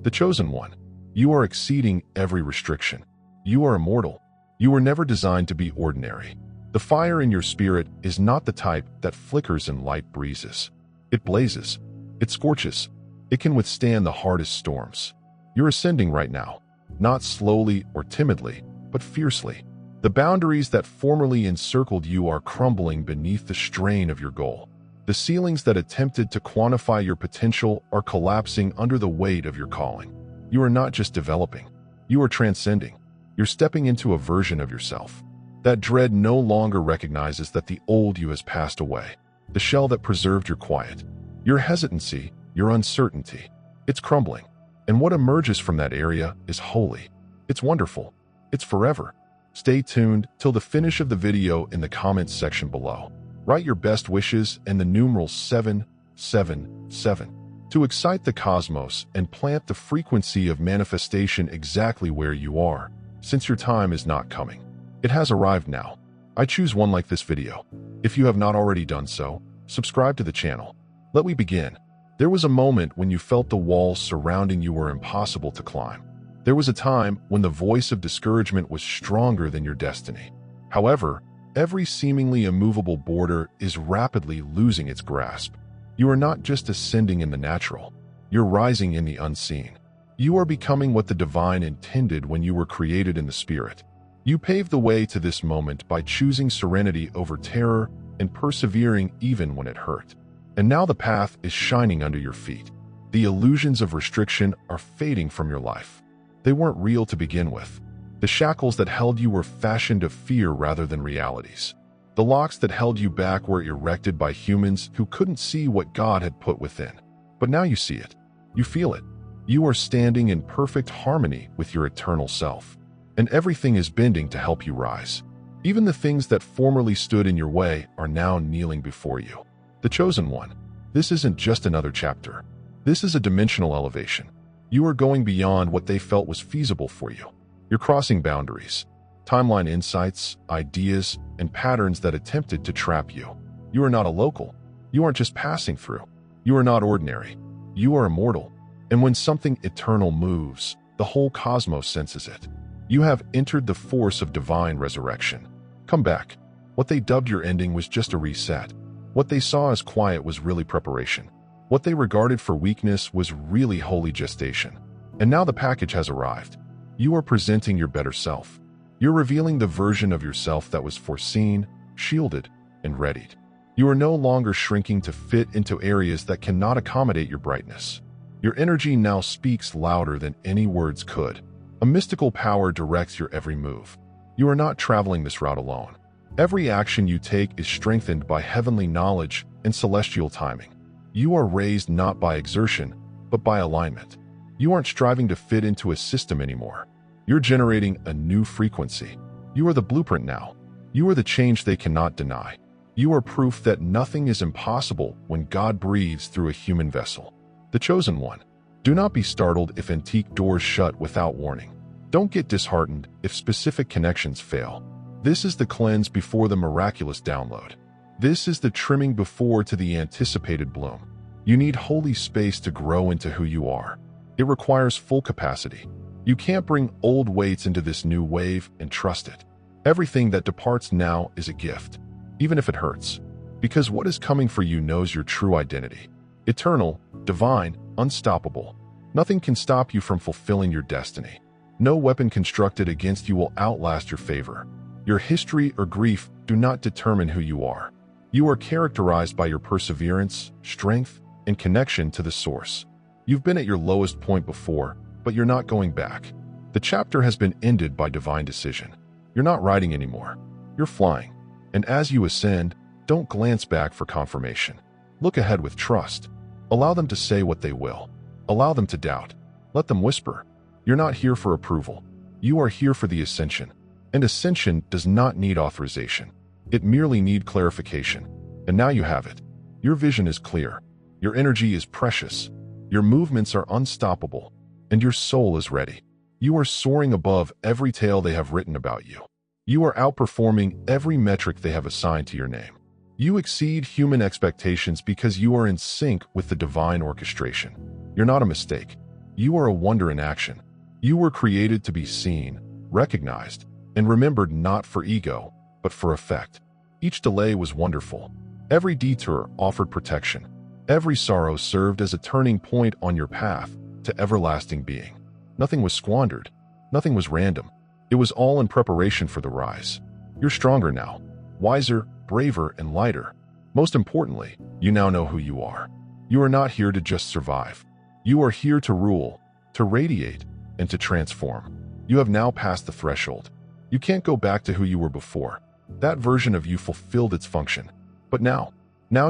The chosen one. You are exceeding every restriction. You are immortal. You were never designed to be ordinary. The fire in your spirit is not the type that flickers in light breezes. It blazes. It scorches. It can withstand the hardest storms. You're ascending right now, not slowly or timidly, but fiercely. The boundaries that formerly encircled you are crumbling beneath the strain of your goal. The ceilings that attempted to quantify your potential are collapsing under the weight of your calling. You are not just developing. You are transcending. You're stepping into a version of yourself. That dread no longer recognizes that the old you has passed away. The shell that preserved your quiet. Your hesitancy, your uncertainty. It's crumbling. And what emerges from that area is holy. It's wonderful. It's forever. Stay tuned till the finish of the video in the comments section below. Write your best wishes and the numeral 777 to excite the cosmos and plant the frequency of manifestation exactly where you are, since your time is not coming. It has arrived now. I choose one like this video. If you have not already done so, subscribe to the channel. Let me begin. There was a moment when you felt the walls surrounding you were impossible to climb. There was a time when the voice of discouragement was stronger than your destiny. However, every seemingly immovable border is rapidly losing its grasp. You are not just ascending in the natural. You're rising in the unseen. You are becoming what the divine intended when you were created in the spirit. You paved the way to this moment by choosing serenity over terror and persevering even when it hurt. And now the path is shining under your feet. The illusions of restriction are fading from your life. They weren't real to begin with. The shackles that held you were fashioned of fear rather than realities. The locks that held you back were erected by humans who couldn't see what God had put within. But now you see it. You feel it. You are standing in perfect harmony with your eternal self. And everything is bending to help you rise. Even the things that formerly stood in your way are now kneeling before you. The chosen one. This isn't just another chapter. This is a dimensional elevation. You are going beyond what they felt was feasible for you. You're crossing boundaries, timeline insights, ideas, and patterns that attempted to trap you. You are not a local. You aren't just passing through. You are not ordinary. You are immortal. And when something eternal moves, the whole cosmos senses it. You have entered the force of divine resurrection. Come back. What they dubbed your ending was just a reset. What they saw as quiet was really preparation. What they regarded for weakness was really holy gestation. And now the package has arrived. You are presenting your better self. You're revealing the version of yourself that was foreseen, shielded, and readied. You are no longer shrinking to fit into areas that cannot accommodate your brightness. Your energy now speaks louder than any words could. A mystical power directs your every move. You are not traveling this route alone. Every action you take is strengthened by heavenly knowledge and celestial timing. You are raised not by exertion, but by alignment. You aren't striving to fit into a system anymore. You're generating a new frequency. You are the blueprint now. You are the change they cannot deny. You are proof that nothing is impossible when God breathes through a human vessel. The chosen one. Do not be startled if antique doors shut without warning. Don't get disheartened if specific connections fail. This is the cleanse before the miraculous download. This is the trimming before to the anticipated bloom. You need holy space to grow into who you are. It requires full capacity. You can't bring old weights into this new wave and trust it. Everything that departs now is a gift, even if it hurts, because what is coming for you knows your true identity. Eternal, divine, unstoppable. Nothing can stop you from fulfilling your destiny. No weapon constructed against you will outlast your favor. Your history or grief do not determine who you are. You are characterized by your perseverance, strength, and connection to the source. You've been at your lowest point before, but you're not going back. The chapter has been ended by divine decision. You're not riding anymore. You're flying. And as you ascend, don't glance back for confirmation. Look ahead with trust. Allow them to say what they will. Allow them to doubt. Let them whisper. You're not here for approval. You are here for the ascension. And ascension does not need authorization. It merely needs clarification. And now you have it. Your vision is clear. Your energy is precious. Your movements are unstoppable. And your soul is ready. You are soaring above every tale they have written about you. You are outperforming every metric they have assigned to your name. You exceed human expectations because you are in sync with the divine orchestration. You're not a mistake. You are a wonder in action. You were created to be seen, recognized, and remembered not for ego, but for effect. Each delay was wonderful. Every detour offered protection. Every sorrow served as a turning point on your path to everlasting being. Nothing was squandered. Nothing was random. It was all in preparation for the rise. You're stronger now, wiser, braver, and lighter. Most importantly, you now know who you are. You are not here to just survive. You are here to rule, to radiate, and to transform. You have now passed the threshold. You can't go back to who you were before. That version of you fulfilled its function. But now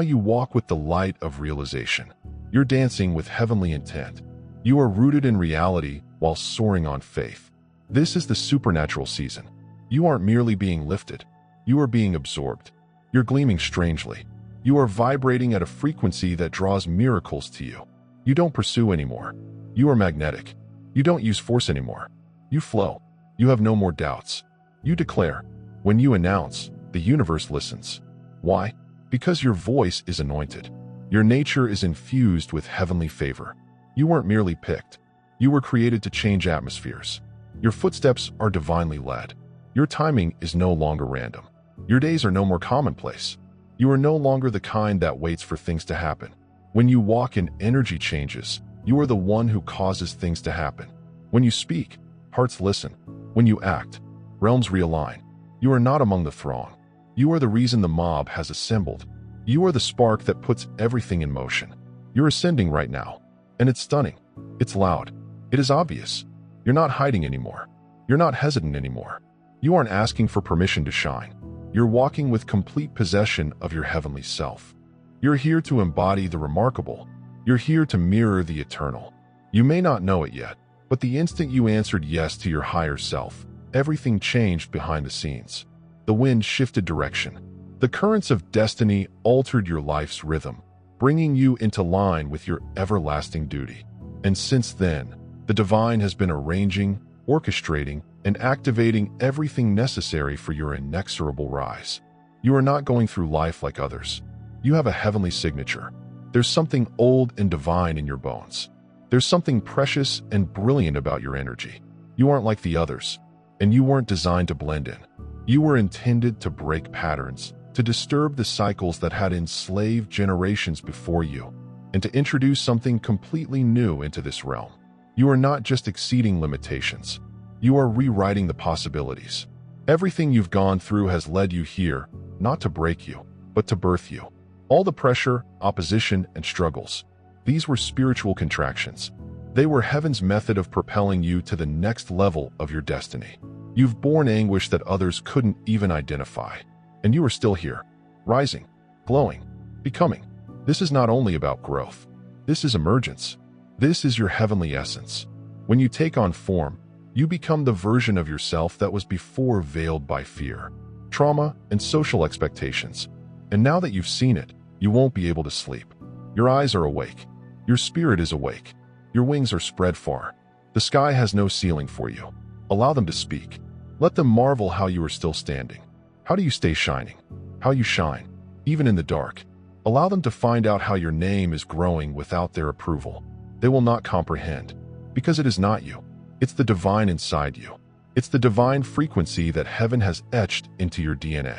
you walk with the light of realization. You're dancing with heavenly intent. You are rooted in reality while soaring on faith. This is the supernatural season. You aren't merely being lifted. You are being absorbed. You're gleaming strangely. You are vibrating at a frequency that draws miracles to you. You don't pursue anymore. You are magnetic. You don't use force anymore. You flow. You have no more doubts. You declare. When you announce, the universe listens. Why? Because your voice is anointed. Your nature is infused with heavenly favor. You weren't merely picked. You were created to change atmospheres. Your footsteps are divinely led. Your timing is no longer random. Your days are no more commonplace. You are no longer the kind that waits for things to happen. When you walk in energy changes, you are the one who causes things to happen. When you speak, hearts listen. When you act, realms realign. You are not among the throng. You are the reason the mob has assembled. You are the spark that puts everything in motion. You're ascending right now, and it's stunning. It's loud. It is obvious. You're not hiding anymore. You're not hesitant anymore. You aren't asking for permission to shine. You're walking with complete possession of your heavenly self. You're here to embody the remarkable. You're here to mirror the eternal. You may not know it yet, but the instant you answered yes to your higher self, everything changed behind the scenes. The wind shifted direction. The currents of destiny altered your life's rhythm, bringing you into line with your everlasting duty. And since then, the divine has been arranging, orchestrating, and activating everything necessary for your inexorable rise. You are not going through life like others. You have a heavenly signature. There's something old and divine in your bones. There's something precious and brilliant about your energy. You aren't like the others, and you weren't designed to blend in. You were intended to break patterns, to disturb the cycles that had enslaved generations before you, and to introduce something completely new into this realm. You are not just exceeding limitations. You are rewriting the possibilities. Everything you've gone through has led you here, not to break you, but to birth you. All the pressure, opposition, and struggles, these were spiritual contractions. They were heaven's method of propelling you to the next level of your destiny. You've borne anguish that others couldn't even identify. And you are still here, rising, glowing, becoming. This is not only about growth. This is emergence. This is your heavenly essence. When you take on form, you become the version of yourself that was before veiled by fear, trauma, and social expectations. And now that you've seen it, you won't be able to sleep. Your eyes are awake. Your spirit is awake. Your wings are spread far. The sky has no ceiling for you. Allow them to speak. Let them marvel how you are still standing. How do you stay shining? How you shine, even in the dark. Allow them to find out how your name is growing without their approval. They will not comprehend, because it is not you. It's the divine inside you. It's the divine frequency that heaven has etched into your DNA.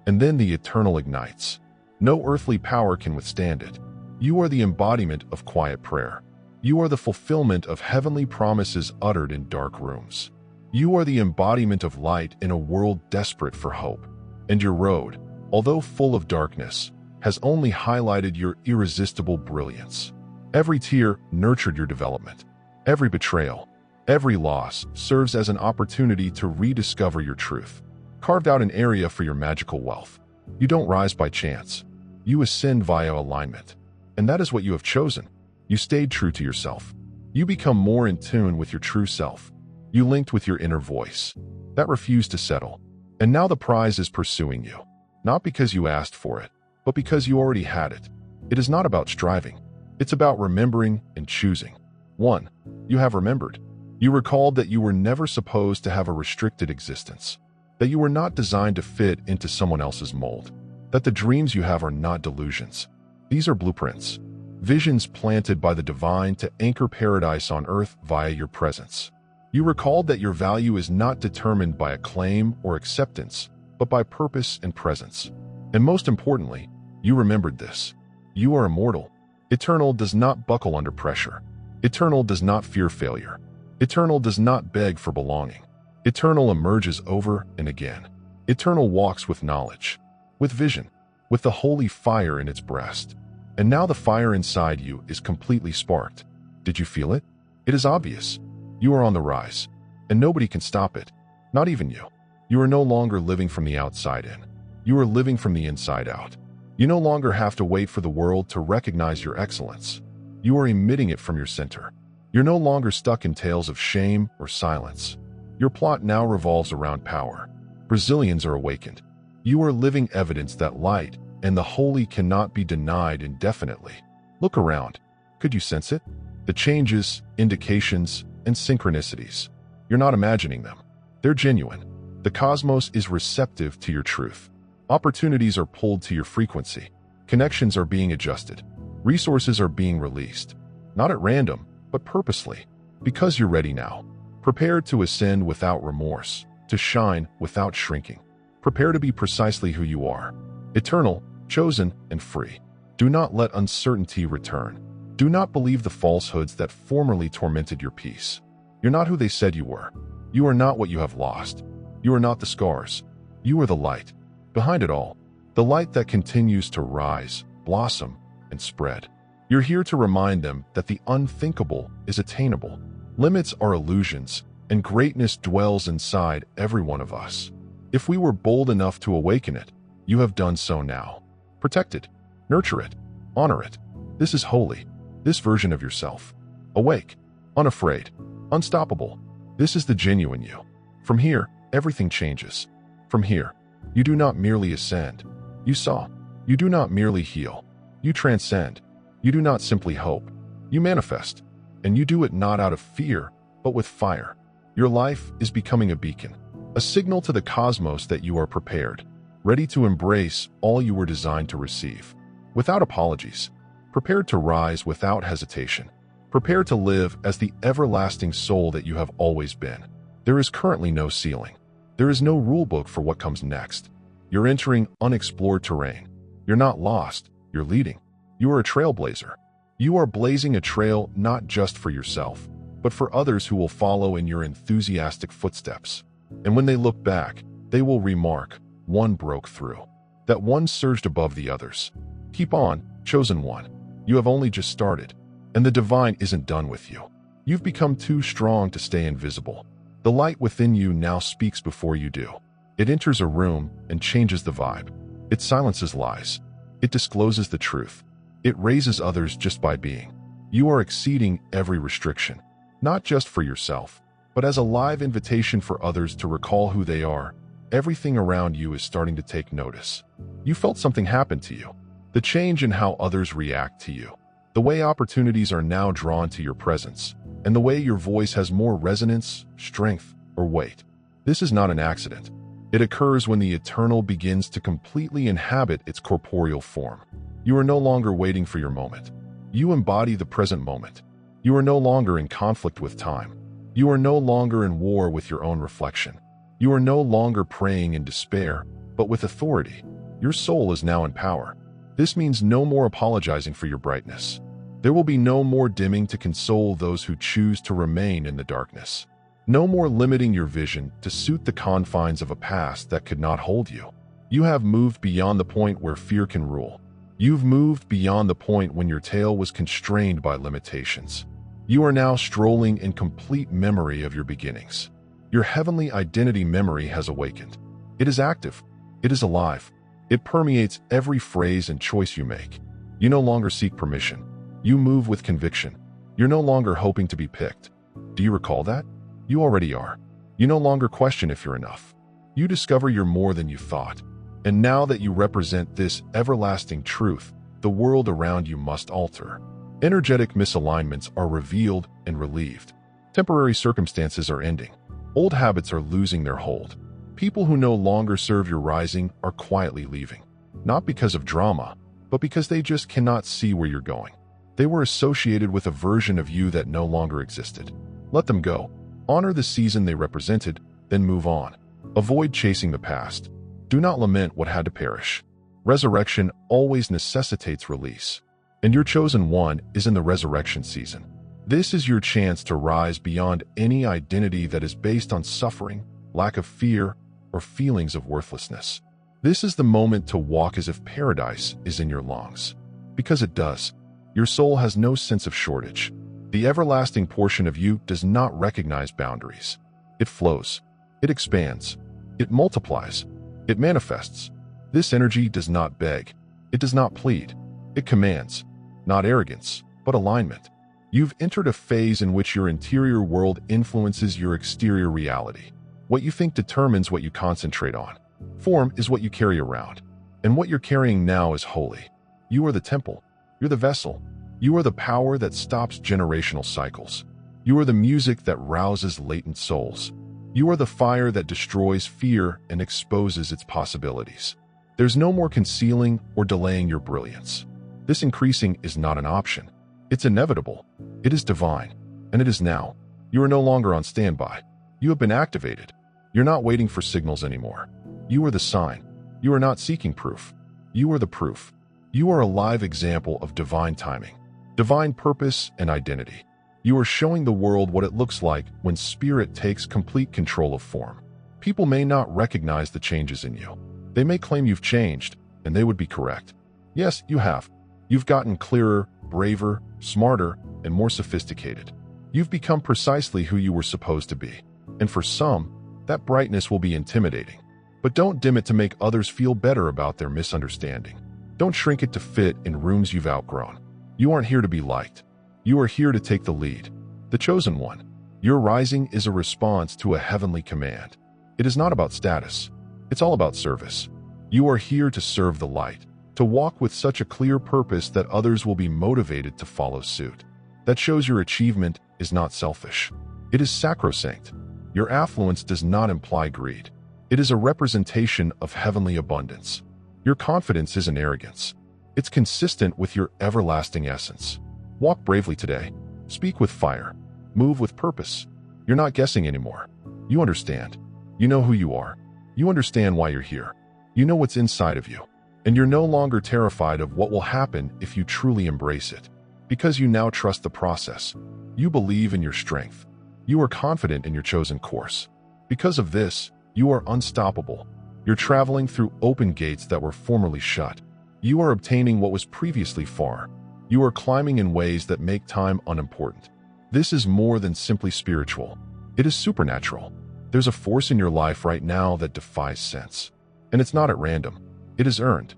And then the eternal ignites. No earthly power can withstand it. You are the embodiment of quiet prayer. You are the fulfillment of heavenly promises uttered in dark rooms. You are the embodiment of light in a world desperate for hope. And your road, although full of darkness, has only highlighted your irresistible brilliance. Every tear nurtured your development. Every betrayal, every loss serves as an opportunity to rediscover your truth. Carved out an area for your magical wealth. You don't rise by chance. You ascend via alignment. And that is what you have chosen. You stayed true to yourself. You become more in tune with your true self. You linked with your inner voice. That refused to settle. And now the prize is pursuing you. Not because you asked for it, but because you already had it. It is not about striving. It's about remembering and choosing. 1. You have remembered. You recalled that you were never supposed to have a restricted existence. That you were not designed to fit into someone else's mold. That the dreams you have are not delusions. These are blueprints. visions planted by the divine to anchor paradise on earth via your presence. You recalled that your value is not determined by acclaim or acceptance, but by purpose and presence. And most importantly, you remembered this. You are immortal. Eternal does not buckle under pressure. Eternal does not fear failure. Eternal does not beg for belonging. Eternal emerges over and again. Eternal walks with knowledge, with vision, with the holy fire in its breast. And now the fire inside you is completely sparked. Did you feel it? It is obvious. You are on the rise, and nobody can stop it, not even you. You are no longer living from the outside in. You are living from the inside out. You no longer have to wait for the world to recognize your excellence. You are emitting it from your center. You're no longer stuck in tales of shame or silence. Your plot now revolves around power. Brazilians are awakened. You are living evidence that light and the holy cannot be denied indefinitely. Look around. Could you sense it? The changes, indications, and synchronicities. You're not imagining them. They're genuine. The cosmos is receptive to your truth. Opportunities are pulled to your frequency. Connections are being adjusted. Resources are being released. Not at random, but purposely. Because you're ready now. Prepared to ascend without remorse, to shine without shrinking. Prepare to be precisely who you are. Eternal, chosen, and free. Do not let uncertainty return. Do not believe the falsehoods that formerly tormented your peace. You're not who they said you were. You are not what you have lost. You are not the scars. You are the light. Behind it all, the light that continues to rise, blossom, and spread. You're here to remind them that the unthinkable is attainable. Limits are illusions, and greatness dwells inside every one of us. If we were bold enough to awaken it, you have done so now. Protect it, nurture it, honor it. This is holy, this version of yourself. Awake, unafraid, unstoppable. This is the genuine you. From here, everything changes. From here, you do not merely ascend. You saw. You do not merely heal. You transcend. You do not simply hope. You manifest. And you do it not out of fear, but with fire. Your life is becoming a beacon, a signal to the cosmos that you are prepared, ready to embrace all you were designed to receive. Without apologies, prepared to rise without hesitation, prepared to live as the everlasting soul that you have always been. There is currently no ceiling. There is no rulebook for what comes next. You're entering unexplored terrain. You're not lost, you're leading. You are a trailblazer. You are blazing a trail not just for yourself, but for others who will follow in your enthusiastic footsteps. And when they look back, they will remark, one broke through. That one surged above the others. Keep on, chosen one. You have only just started, and the divine isn't done with you. You've become too strong to stay invisible. The light within you now speaks before you do. It enters a room and changes the vibe. It silences lies. It discloses the truth. It raises others just by being. You are exceeding every restriction, not just for yourself, but as a live invitation for others to recall who they are. Everything around you is starting to take notice. You felt something happen to you. The change in how others react to you. The way opportunities are now drawn to your presence, and the way your voice has more resonance, strength, or weight. This is not an accident. It occurs when the eternal begins to completely inhabit its corporeal form. You are no longer waiting for your moment. You embody the present moment. You are no longer in conflict with time. You are no longer in war with your own reflection. You are no longer praying in despair, but with authority. Your soul is now in power. This means no more apologizing for your brightness. There will be no more dimming to console those who choose to remain in the darkness. No more limiting your vision to suit the confines of a past that could not hold you. You have moved beyond the point where fear can rule. You've moved beyond the point when your tale was constrained by limitations. You are now strolling in complete memory of your beginnings. Your heavenly identity memory has awakened. It is active. It is alive. It permeates every phrase and choice you make. You no longer seek permission. You move with conviction. You're no longer hoping to be picked. Do you recall that? You already are. You no longer question if you're enough. You discover you're more than you thought. And now that you represent this everlasting truth, the world around you must alter. Energetic misalignments are revealed and relieved. Temporary circumstances are ending. Old habits are losing their hold. People who no longer serve your rising are quietly leaving. Not because of drama, but because they just cannot see where you're going. They were associated with a version of you that no longer existed. Let them go. Honor the season they represented, then move on. Avoid chasing the past. Do not lament what had to perish. Resurrection always necessitates release. And your chosen one is in the resurrection season. This is your chance to rise beyond any identity that is based on suffering, lack of fear, or feelings of worthlessness. This is the moment to walk as if paradise is in your lungs. Because it does. Your soul has no sense of shortage. The everlasting portion of you does not recognize boundaries. It flows. It expands. It multiplies. It manifests. This energy does not beg. It does not plead. It commands. Not arrogance, but alignment. You've entered a phase in which your interior world influences your exterior reality. What you think determines what you concentrate on. Form is what you carry around. And what you're carrying now is holy. You are the temple. You're the vessel. You are the power that stops generational cycles. You are the music that rouses latent souls. You are the fire that destroys fear and exposes its possibilities. There's no more concealing or delaying your brilliance. This increasing is not an option. It's inevitable. It is divine. And it is now. You are no longer on standby. You have been activated. You're not waiting for signals anymore. You are the sign. You are not seeking proof. You are the proof. You are a live example of divine timing, divine purpose, and identity. You are showing the world what it looks like when spirit takes complete control of form. People may not recognize the changes in you. They may claim you've changed, and they would be correct. Yes, you have. You've gotten clearer, braver, smarter, and more sophisticated. You've become precisely who you were supposed to be. And for some, that brightness will be intimidating. But don't dim it to make others feel better about their misunderstanding. Don't shrink it to fit in rooms you've outgrown. You aren't here to be liked. You are here to take the lead. The chosen one. Your rising is a response to a heavenly command. It is not about status. It's all about service. You are here to serve the light, to walk with such a clear purpose that others will be motivated to follow suit. That shows your achievement is not selfish. It is sacrosanct. Your affluence does not imply greed. It is a representation of heavenly abundance. Your confidence isn't arrogance. It's consistent with your everlasting essence. Walk bravely today. Speak with fire. Move with purpose. You're not guessing anymore. You understand. You know who you are. You understand why you're here. You know what's inside of you. And you're no longer terrified of what will happen if you truly embrace it. Because you now trust the process. You believe in your strength. You are confident in your chosen course. Because of this, you are unstoppable. You're traveling through open gates that were formerly shut. You are obtaining what was previously far. You are climbing in ways that make time unimportant. This is more than simply spiritual. It is supernatural. There's a force in your life right now that defies sense. And it's not at random. It is earned.